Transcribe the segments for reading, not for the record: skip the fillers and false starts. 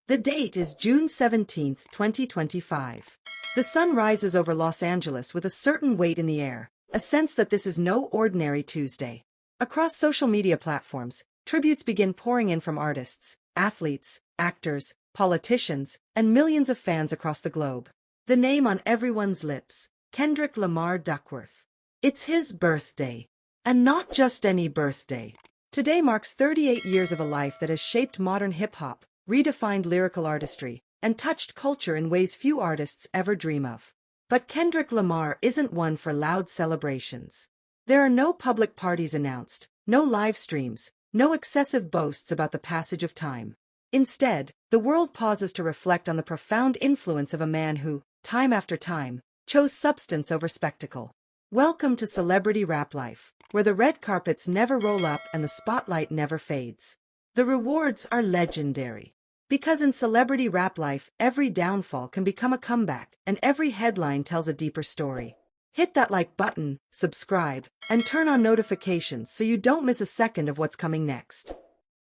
The date is June 17, 2025. The sun rises over Los Angeles with a certain weight in the air, a sense that this is no ordinary Tuesday. Across social media platforms, tributes begin pouring in from artists, athletes, actors, politicians, and millions of fans across the globe. The name on everyone's lips, Kendrick Lamar Duckworth. It's his birthday. And not just any birthday. Today marks 38 years of a life that has shaped modern hip-hop, redefined lyrical artistry, and touched culture in ways few artists ever dream of. But Kendrick Lamar isn't one for loud celebrations. There are no public parties announced, no live streams, no excessive boasts about the passage of time. Instead, the world pauses to reflect on the profound influence of a man who, time after time, chose substance over spectacle. Welcome to celebrity rap life, where the red carpets never roll up and the spotlight never fades. The rewards are legendary. Because in celebrity rap life, every downfall can become a comeback, and every headline tells a deeper story. Hit that like button, subscribe, and turn on notifications so you don't miss a second of what's coming next.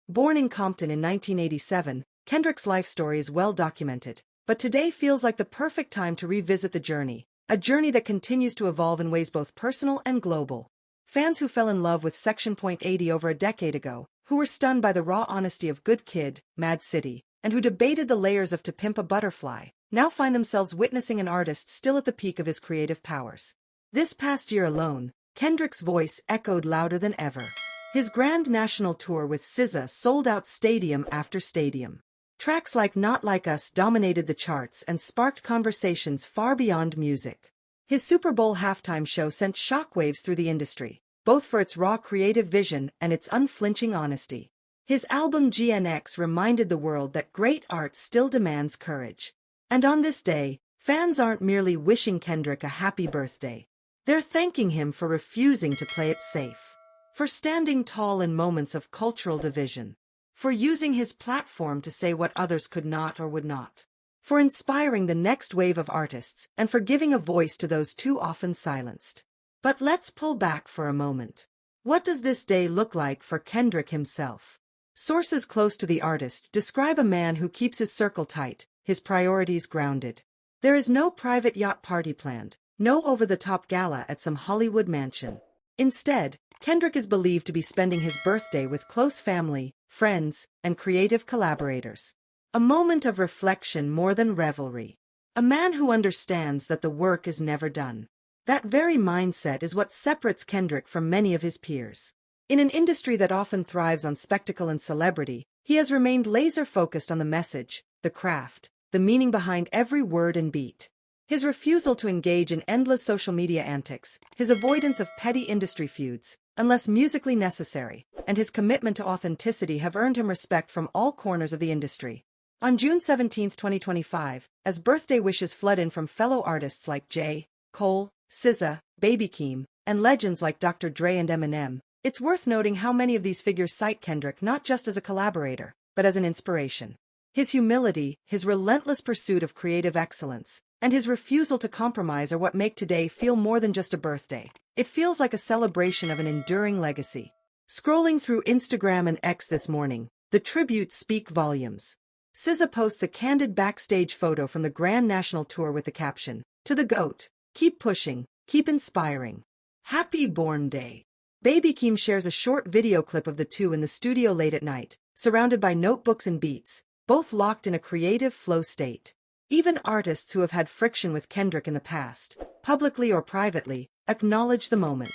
Born in Compton in 1987, Kendrick's life story is well documented, but today feels like the perfect time to revisit the journey, a journey that continues to evolve in ways both personal and global. Fans who fell in love with Section .80 over a decade ago, who were stunned by the raw honesty of Good Kid, Mad City, and who debated the layers of To Pimp a Butterfly, now find themselves witnessing an artist still at the peak of his creative powers. This past year alone, Kendrick's voice echoed louder than ever. His grand national tour with SZA sold out stadium after stadium. Tracks like Not Like Us dominated the charts and sparked conversations far beyond music. His Super Bowl halftime show sent shockwaves through the industry, both for its raw creative vision and its unflinching honesty. His album GNX reminded the world that great art still demands courage. And on this day, fans aren't merely wishing Kendrick a happy birthday. They're thanking him for refusing to play it safe, for standing tall in moments of cultural division, for using his platform to say what others could not or would not, for inspiring the next wave of artists, and for giving a voice to those too often silenced. But let's pull back for a moment. What does this day look like for Kendrick himself? Sources close to the artist describe a man who keeps his circle tight, his priorities grounded. There is no private yacht party planned, no over-the-top gala at some Hollywood mansion. Instead, Kendrick is believed to be spending his birthday with close family, friends, and creative collaborators. A moment of reflection more than revelry. A man who understands that the work is never done. That very mindset is what separates Kendrick from many of his peers. In an industry that often thrives on spectacle and celebrity, he has remained laser-focused on the message, the craft, the meaning behind every word and beat. His refusal to engage in endless social media antics, his avoidance of petty industry feuds, unless musically necessary, and his commitment to authenticity have earned him respect from all corners of the industry. On June 17, 2025, as birthday wishes flood in from fellow artists like J. Cole, SZA, Baby Keem, and legends like Dr. Dre and Eminem, it's worth noting how many of these figures cite Kendrick not just as a collaborator, but as an inspiration. His humility, his relentless pursuit of creative excellence, and his refusal to compromise are what make today feel more than just a birthday. It feels like a celebration of an enduring legacy. Scrolling through Instagram and X this morning, the tributes speak volumes. SZA posts a candid backstage photo from the Grand National Tour with the caption, "To the GOAT, keep pushing, keep inspiring. Happy Born Day." Baby Keem shares a short video clip of the two in the studio late at night, surrounded by notebooks and beats, both locked in a creative flow state. Even artists who have had friction with Kendrick in the past, publicly or privately, acknowledge the moment.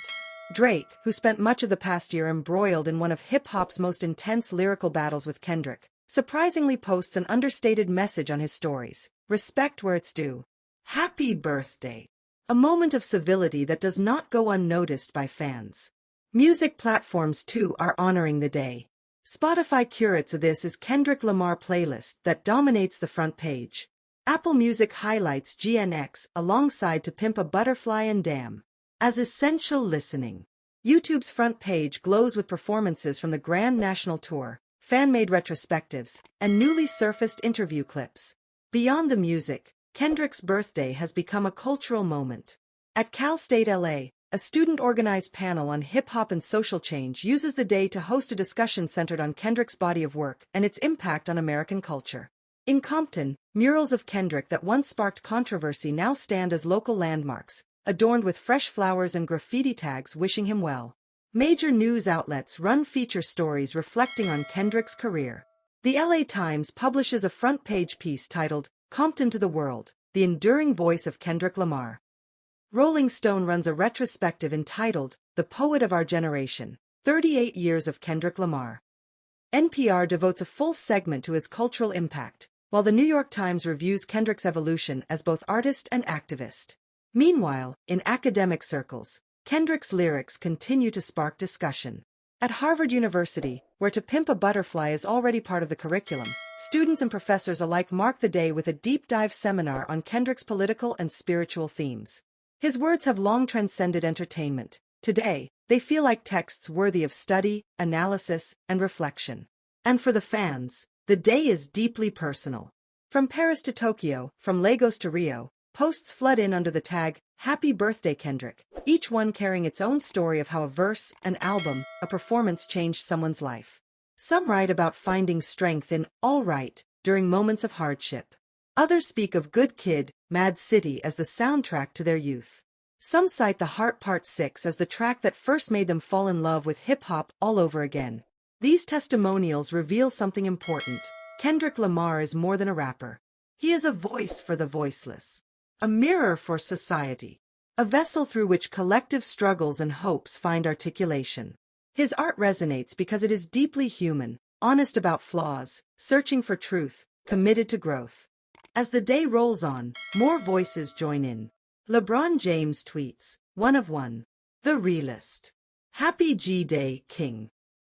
Drake, who spent much of the past year embroiled in one of hip-hop's most intense lyrical battles with Kendrick, surprisingly posts an understated message on his stories, respect where it's due. Happy birthday. A moment of civility that does not go unnoticed by fans. Music platforms too are honoring the day. Spotify curates this as Kendrick Lamar playlist that dominates the front page. Apple Music highlights GNX alongside To Pimp a Butterfly and Damn as essential listening. YouTube's front page glows with performances from the Grand National Tour, fan-made retrospectives, and newly surfaced interview clips. Beyond the music, Kendrick's birthday has become a cultural moment. At Cal State LA, a student-organized panel on hip-hop and social change uses the day to host a discussion centered on Kendrick's body of work and its impact on American culture. In Compton, murals of Kendrick that once sparked controversy now stand as local landmarks, adorned with fresh flowers and graffiti tags wishing him well. Major news outlets run feature stories reflecting on Kendrick's career. The LA Times publishes a front-page piece titled, "Compton to the World, the Enduring Voice of Kendrick Lamar." Rolling Stone runs a retrospective entitled, "The Poet of Our Generation, 38 Years of Kendrick Lamar." NPR devotes a full segment to his cultural impact, while the New York Times reviews Kendrick's evolution as both artist and activist. Meanwhile, in academic circles, Kendrick's lyrics continue to spark discussion. At Harvard University, where "To Pimp a Butterfly" is already part of the curriculum, students and professors alike mark the day with a deep-dive seminar on Kendrick's political and spiritual themes. His words have long transcended entertainment. Today, they feel like texts worthy of study, analysis, and reflection. And for the fans, the day is deeply personal. From Paris to Tokyo, from Lagos to Rio, posts flood in under the tag, "Happy Birthday Kendrick," each one carrying its own story of how a verse, an album, a performance changed someone's life. Some write about finding strength in "All Right" during moments of hardship. Others speak of "Good Kid, Mad City" as the soundtrack to their youth. Some cite "The Heart Part 6" as the track that first made them fall in love with hip-hop all over again. These testimonials reveal something important. Kendrick Lamar is more than a rapper. He is a voice for the voiceless, a mirror for society, a vessel through which collective struggles and hopes find articulation. His art resonates because it is deeply human, honest about flaws, searching for truth, committed to growth. As the day rolls on, more voices join in. LeBron James tweets, "One of one. The realist. Happy G-Day, King."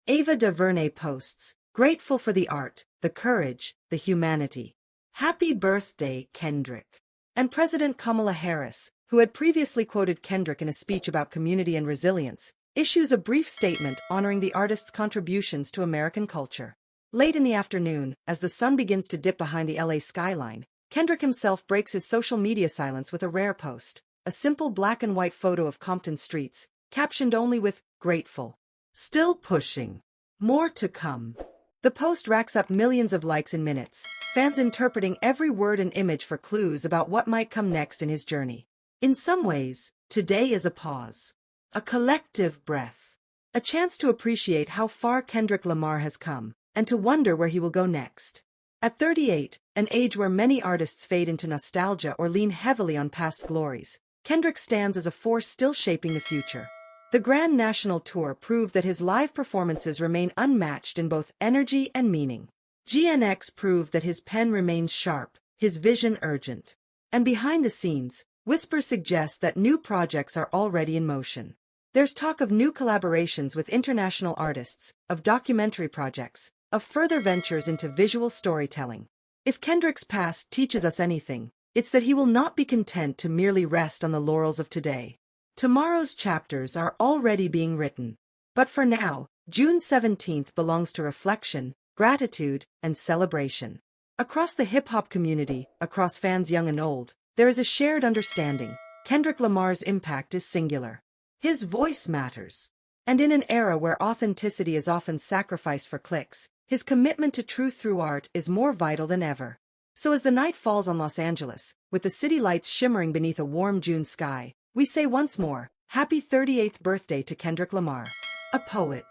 Ava DuVernay posts, "Grateful for the art, the courage, the humanity. Happy birthday, Kendrick." And President Kamala Harris, who had previously quoted Kendrick in a speech about community and resilience, issues a brief statement honoring the artist's contributions to American culture. Late in the afternoon, as the sun begins to dip behind the LA skyline, Kendrick himself breaks his social media silence with a rare post, a simple black and white photo of Compton streets, captioned only with, "Grateful. Still pushing. More to come." The post racks up millions of likes in minutes, fans interpreting every word and image for clues about what might come next in his journey. In some ways, today is a pause, a collective breath, a chance to appreciate how far Kendrick Lamar has come, and to wonder where he will go next. At 38, an age where many artists fade into nostalgia or lean heavily on past glories, Kendrick stands as a force still shaping the future. The Grand National Tour proved that his live performances remain unmatched in both energy and meaning. GNX proved that his pen remains sharp, his vision urgent. And behind the scenes, whispers suggest that new projects are already in motion. There's talk of new collaborations with international artists, of documentary projects, of further ventures into visual storytelling. If Kendrick's past teaches us anything, it's that he will not be content to merely rest on the laurels of today. Tomorrow's chapters are already being written. But for now, June 17th belongs to reflection, gratitude, and celebration. Across the hip-hop community, across fans young and old, there is a shared understanding. Kendrick Lamar's impact is singular. His voice matters. And in an era where authenticity is often sacrificed for clicks, his commitment to truth through art is more vital than ever. So as the night falls on Los Angeles, with the city lights shimmering beneath a warm June sky, we say once more, happy 38th birthday to Kendrick Lamar. A poet,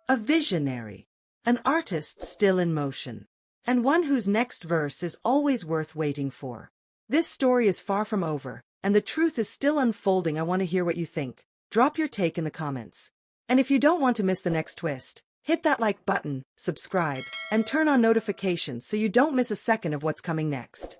a visionary, an artist still in motion, and one whose next verse is always worth waiting for. This story is far from over, and the truth is still unfolding. I want to hear what you think. Drop your take in the comments. And if you don't want to miss the next twist, hit that like button, subscribe, and turn on notifications so you don't miss a second of what's coming next.